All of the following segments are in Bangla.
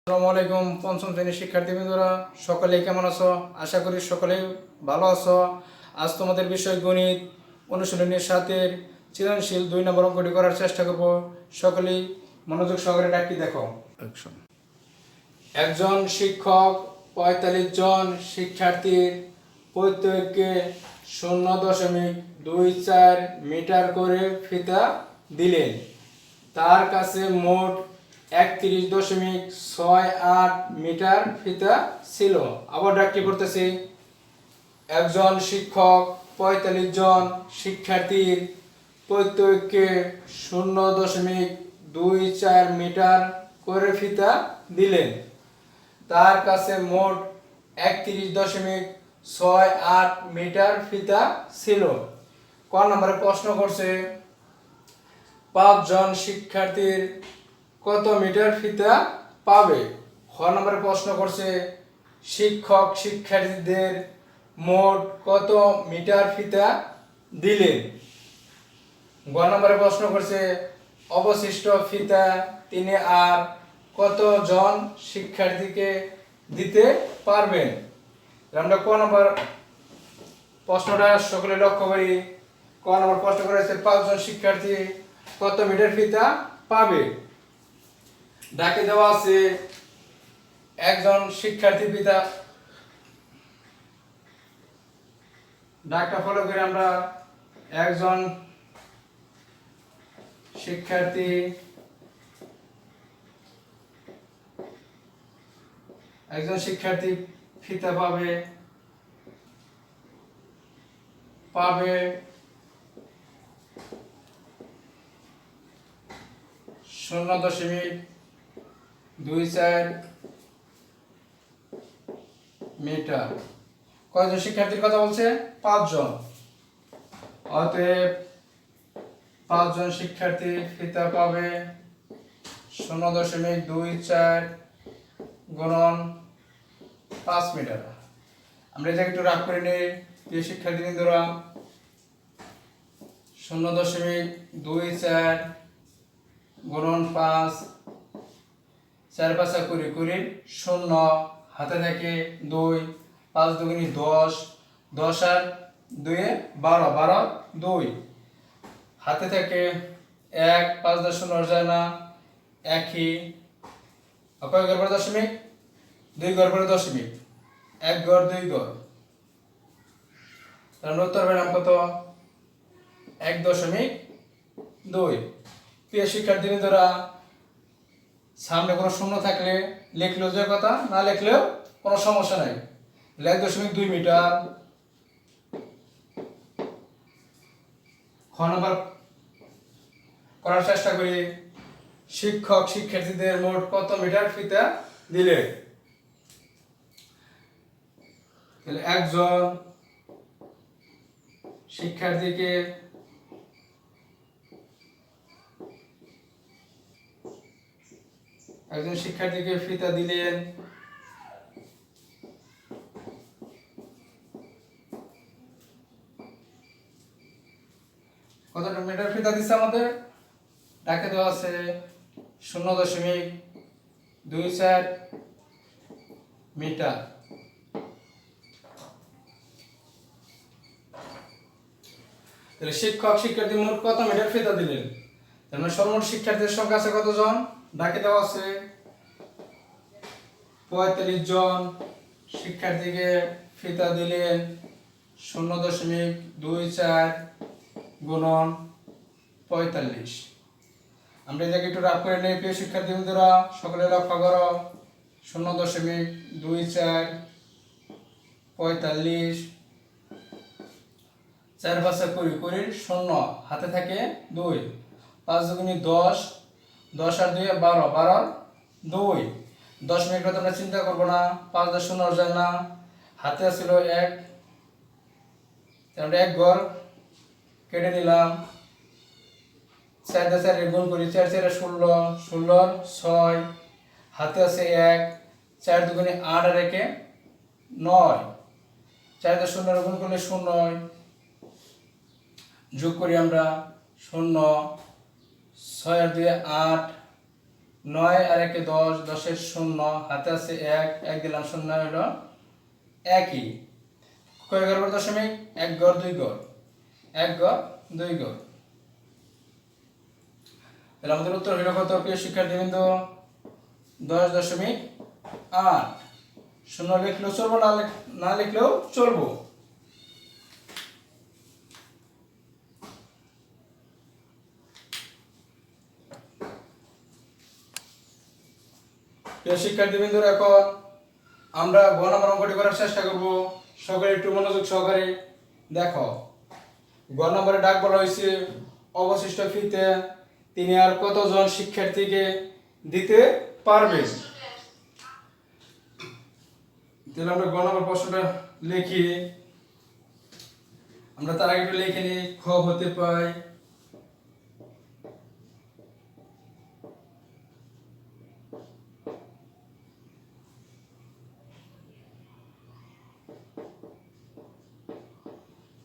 আসসালামু আলাইকুম পঞ্চম শ্রেণীর শিক্ষার্থীবৃন্দরা, সকলেই কেমন আছো? আশা করি সকলেই ভালো আছো। আজ তোমাদের বিষয় গণিত অনুশীলনীর সাথে সৃজনশীল 2 নম্বর অঙ্কটি করার চেষ্টা করব। সকলেই মনোযোগ সহকারে ডাকটি দেখো। একজন শিক্ষক 45 জন শিক্ষার্থীর প্রত্যেককে 0.24 মিটার করে ফিতা দিলেন। তার কাছে মোট 31.68 মিটার ফিতা ছিল। আবার ডাকটি করতেছি। একজন শিক্ষক 45 জন শিক্ষার্থীর প্রত্যেককে 0.24 মিটার করে ফিতা দিলেন। তার কাছে মোট 31.68 মিটার ফিতা ছিল। ক নম্বরে প্রশ্ন করছে 5 জন শিক্ষার্থীর কত মিটার ফিতা পাবে। খ নম্বরে প্রশ্ন করছে শিক্ষক শিক্ষার্থীদের মোট কত মিটার ফিতা দিলেন। গ নম্বরে প্রশ্ন করছে অবশিষ্ট ফিতা তিনি আর কত জন শিক্ষার্থীকে দিতে পারবেন। আমরা ক নম্বর প্রশ্নটা সকলে লক্ষ্য করি। ক নম্বর প্রশ্ন করেছে 5 জন শিক্ষার্থী কত মিটার ফিতা পাবে। ডাকে দেওয়া আছে একজন শিক্ষার্থী পিতা। ডাকটা ফলো করে আমরা একজন শিক্ষার্থী ফিতা পাবে 0.24 মিটার। কয়জন শিক্ষার্থীর কথা বলছে? 5 জন। অতএব 5 জন শিক্ষার্থী ফিতা পাবে 0.24 গুণন 5 মিটার। আমরা এটাকে একটু রাগ করে নিই। প্রিয় শিক্ষার্থীবৃন্দরা, 0.24 গুণন 5, 4 5 20 0, হাতে থাকে 2, 5 দুগুণী 10, 10 আর 2 12, 12 2, হাতে থাকে 1, 5 10 0 যায় না, একই। কয় ঘর পরে দশমিক? 2 ঘর পরে দশমিক, 1 ঘর 2 ঘর। তাহলে উত্তর পেলাম কত? 1.2। প্রিয় শিক্ষার্থীবৃন্দরা, সামনে কোনো শূন্য থাকলে লিখলেও যে কথা, না লিখলেও কোনো সমস্যা নাই। 1.2 মিটার। খ নম্বর করার চেষ্টা করি। শিক্ষক শিক্ষার্থীদের মোট কত মিটার ফিতা দিলে। একজন শিক্ষার্থীকে ফিতা দিলেন কতটা মিটার ফিতা দিচ্ছে আমাদের? ডাকে দেওয়া আছে 0.24 মিটার। তাহলে শিক্ষক শিক্ষার্থী মোট কত মিটার ফিতা দিলেন? তার মানে সর্বমোট শিক্ষার্থীর সংখ্যা আছে কতজন? ডাকে দেওয়া আছে 45 জন শিক্ষার্থীকে ফিতা দিলেন 0.24 গুণন 45। আমরা এটাকে একটু রাগ করে নিই। প্রিয় শিক্ষার্থীবৃন্দরা, সকলে লক্ষ্য করো। 0.24 45, 4 5 20 0, হাতে থাকে 2, 5 দুগুণী 10, 10 আর 2 12, 12 2। 10 মিনিট কথা আমরা চিন্তা করবো না, 5 10 0 যায় না, হাতে ছিল 1, আমরা 1 ঘর কেটে নিলাম। 4 দিয়ে 4 গুণ করি, 4 4 16, 16 6, হাতে আছে 1, 4 দুগুণী 8 আর 1 9, 4 দিয়ে 0 গুণ করলে 0, যোগ করি আমরা 0, 6 আর 2 8, 9 আর 1 10, 10-এর 0, হাতে আছে 1, 1 দিলাম 0 হলো একই। কয় ঘর পর দশমিক? 1 ঘর 2 ঘর, 1 ঘর 2 ঘর। তাহলে আমাদের উত্তর হলো কত প্রিয় শিক্ষার্থীবৃন্দ? 10.8। 0 লিখলেও চলবো, না লিখলেও চলবো। প্রিয় শিক্ষার্থীবৃন্দরা, এখন আমরা গ নম্বর অঙ্কটি করার চেষ্টা করব। সকলে একটু মনোযোগ সহকারে দেখো। গ নম্বরে ডাক বলা হয়েছে অবশিষ্ট ফিতে তিনি আর কতজন শিক্ষার্থীকে দিতে পারবেন। তাহলে আমরা গ নম্বর প্রশ্নটা লিখি। আমরা তার আগে একটু লিখে নিই। খ হতে পাই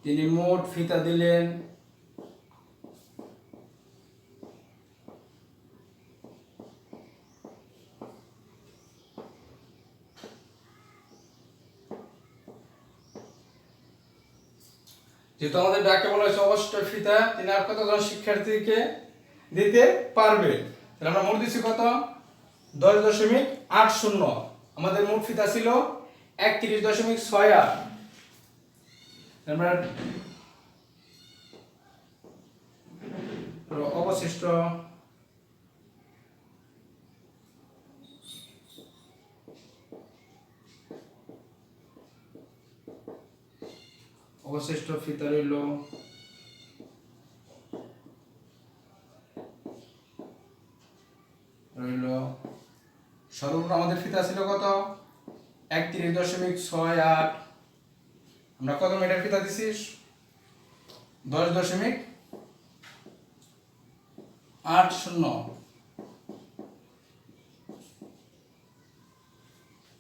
তিনি মোট ফিতা দিলেন যেহেতু আমাদের ডাকে বলা হয়েছে অবশিষ্ট ফিতা তিনি আর কতজন শিক্ষার্থীকে দিতে পারবে। তাহলে আমরা মোট দিচ্ছি কত? 10.80। আমাদের মোট ফিতা ছিল 31.68। আমরা অবশিষ্ট ফিতা রইল সর্বমোট আমাদের ফিতা ছিল কত? 31.68। আমরা কত মিটার ফিতা দিছি? 10.80।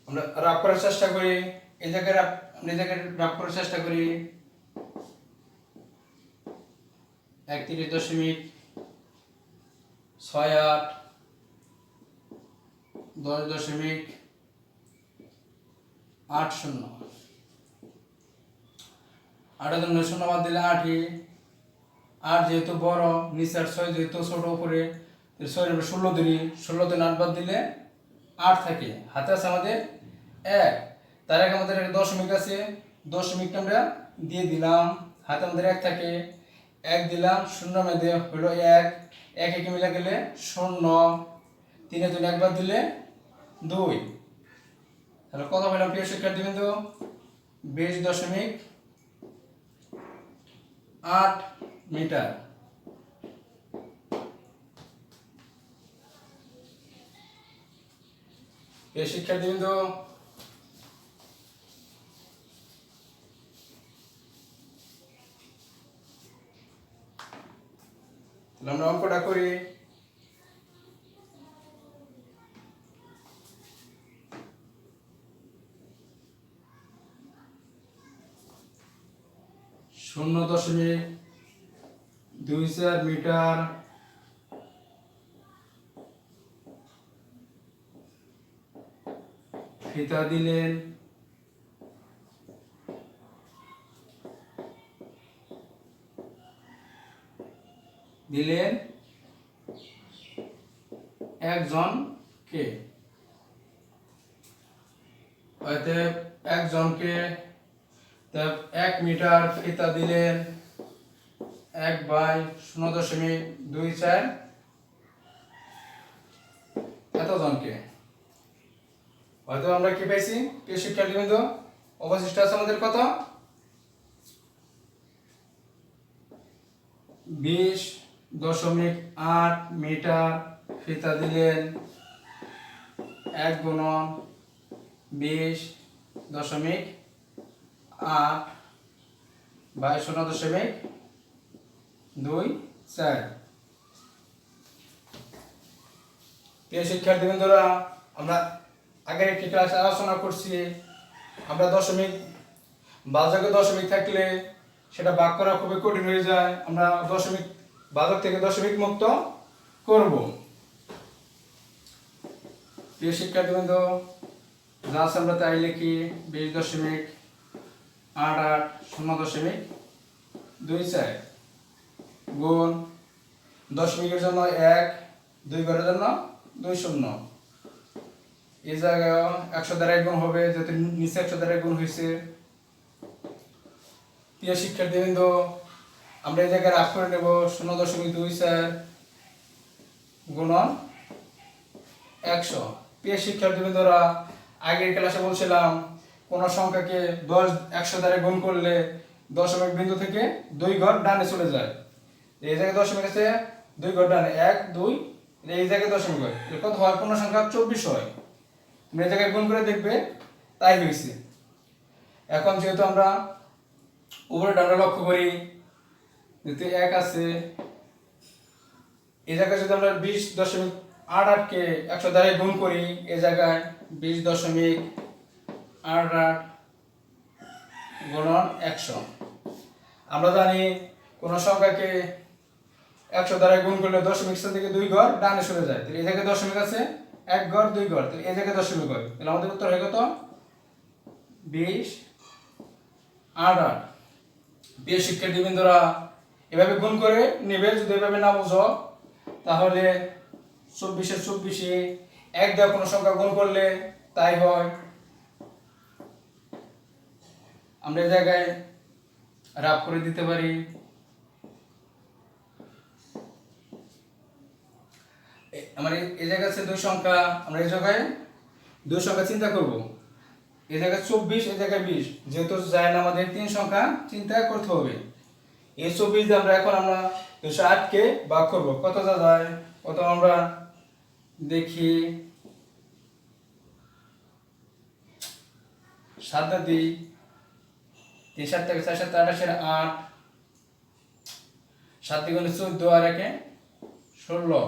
আমরা রাফ করার চেষ্টা করি। এই জায়গায় রাফ করার চেষ্টা করি। 31.68 10.80। 8 জন্য 0 বাদ দিলে 8ই। 8 যেহেতু বড়, নিচের 6 যেহেতু ছোট, উপরে 6 16 দিনই, 16 দিন 8 বাদ দিলে 8 থাকে। হাতে আছে আমাদের 1। তার আগে আমাদের একটা দশমিক আছে, দশমিকটা আমরা দিয়ে দিলাম। হাতে আমাদের 1 থাকে, 1 দিলাম, 0 মধ্যে হলো 1, 1 একে মিলে গেলে 0, 3 এ 1 বাদ দিলে 2। তাহলে কত পেলাম প্রিয় শিক্ষার্থীবৃন্দ? 20.8 মিটার। প্রিয় শিক্ষার্থীবৃন্দ, তাহলে আমরা অঙ্কটা করি। শূন্য 0.24 মিটার ফিতা দিলেন একজনকে। অতএব একজনকে 1 মিটার ফিতা দিলেন 1/0.24 এতজনকে। হয়তো আমরা কি পাইছি প্রিয় শিক্ষার্থীবৃন্দ? অবশিষ্ট আছে আমাদের কত? 20.8 মিটার ফিতা দিলেন 1 গুণন 20.8 বাই 0.24। প্রিয় শিক্ষার্থীবৃন্দরা, আমরা আগের একটি ক্লাসে আলোচনা করছি, আমরা দশমিক ভাজকে দশমিক থাকলে সেটা ভাগ করা খুবই কঠিন হয়ে যায়। আমরা দশমিক ভাজক থেকে দশমিক মুক্ত করব। প্রিয় শিক্ষার্থীবৃন্দ, যা আছে আমরা তাই লিখি। 20.88 গুণ দশমিকের জন্য 1, 2 ঘরের জন্য 2 শূন্য। এই জায়গায় 100 দ্বারা গুণ হবে, যেহেতু নিচে 100 দ্বারা গুণ হয়েছে। প্রিয় শিক্ষার্থীবৃন্দ, আমরা এই জায়গায় রাফ করে নেব 0.24 গুণন 100। প্রিয় শিক্ষার্থীবৃন্দরা, আগের ক্লাসে বলছিলাম কোন সংখ্যাকে 100 দ্বারা গুণ করলে দশমিক বিন্দু থেকে 2 ঘর ডানে চলে যায়। এই জায়গায় দশমিক আছে, 2 ঘর ডানে 1, 2, এই জায়গায় দশমিক হয়, কত হয়? পূর্ণ সংখ্যা 24 হয়। তুমি এই জায়গায় গুণ করে দেখবে, তাই হয়েছে। এখন যেহেতু আমরা উপরে ডানে লক্ষ্য করি, যেহেতু 1 আছে, এই জায়গায় যদি আমরা 20.88 কে 100 দ্বারা গুণ করি, এই জায়গায় 20.88 গুণন 100। আমরা জানি কোন সংখ্যাকে 100 দ্বারা গুণ করলে দশমিক স্থান থেকে 2 ঘর ডানে সরে যায়। তাহলে এই জায়গায় দশমিক আছে, 1 ঘর 2 ঘর, তাহলে এই জায়গায় দশমিক হয়। তাহলে আমাদের উত্তর হয় কত? 20.88। প্রিয় শিক্ষার্থীবৃন্দরা, এভাবে গুণ করে নেবে। যদি এভাবে না বুঝো তাহলে 24 1 দেওয়া কোনো সংখ্যা গুণ করলে তাই হয়। আমরা এই জায়গায় রাফ করে দিতে পারি। আমার এই জায়গায় আছে 2 সংখ্যা, আমরা এই জায়গায় 2 সংখ্যা চিন্তা করব। এই জায়গায় 24, এই জায়গায় 20, যেহেতু যায় না, আমাদের 3 সংখ্যা চিন্তা করতে হবে। এই 24 দিয়ে আমরা 208 কে ভাগ করব। কত যায়? কত আমরা দেখি, 7 দিই, 3 7 থেকে 4 7 28 8, 7 দ্বিগুণে 14 আর 1 16,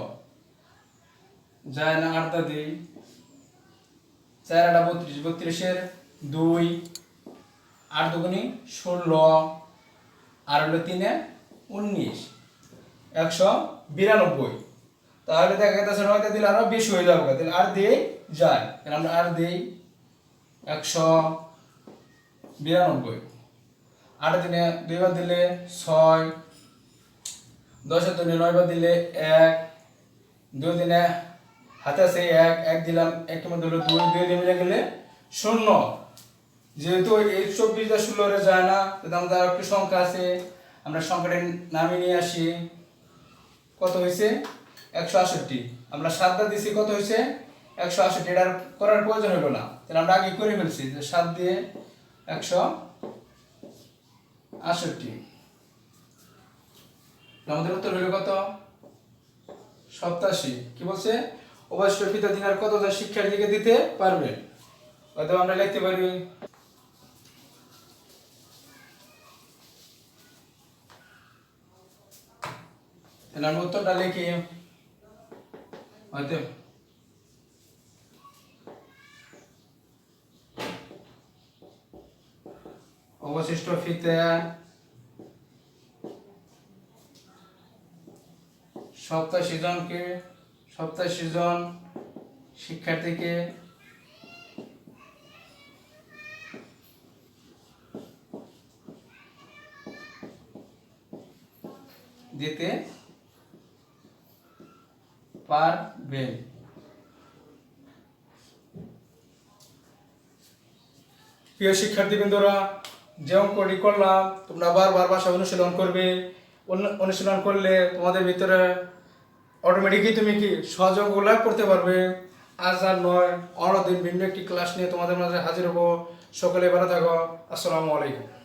যায় না। 8 দিই, 4 8 32, 32 2, 8 দুগুণে 16 আর হলো 3 19, 192। তাহলে দেখা যাচ্ছে 9 দিলে আরো বেশি হয়ে যাবে, তাহলে আর দিয়ে যায়। তাহলে আমরা আর দেই 192। 8 দিনে 2 বার দিলে 6, 10 দিনে 9 বার দিলে 1, 2 দিনে হাতে আছে 1, 1 দিলাম, 1 এর মধ্যে হলো 2, 2 দিয়ে মিলে গেলে 0। যেহেতু এই 24 আর 16 রে যায় না, তাহলে আমাদের আর একটা সংখ্যা আছে, আমরা সংখ্যাটা নামিয়ে নিয়ে আসি। কত হয়েছে? 168। আমরা 7 দা দিছি, কত হয়েছে? 168। এটা করার প্রয়োজন হলো না, তাহলে আমরা আগে করে ফেলছি যে 7 দিয়ে 168। আমাদের উত্তর হলো কত? 87। কি বলছে? অবশ্যই পিতা দিনার কত শিক্ষার্থীকে দিতে পারবেন। অথবা আমরা লিখতে পারি তাহলে আমরা উত্তরটা লিখি, হয়তো অবশিষ্ট ফিতে 87 জন শিক্ষার্থীকে দিতে পারবেন। প্রিয় শিক্ষার্থীবৃন্দরা, যে অঙ্কটি করলাম তোমরা বারবার বাসায় অনুশীলন করবে। অনুশীলন করলে তোমাদের ভিতরে অটোমেটিকই তুমি কি সহজ অঙ্কগুলো করতে পারবে। আজ আর নয়, অন্যদিন ভিন্ন একটি ক্লাস নিয়ে তোমাদের মাঝে হাজির হবো। সকলে ভালো থাকো। আসসালামু আলাইকুম।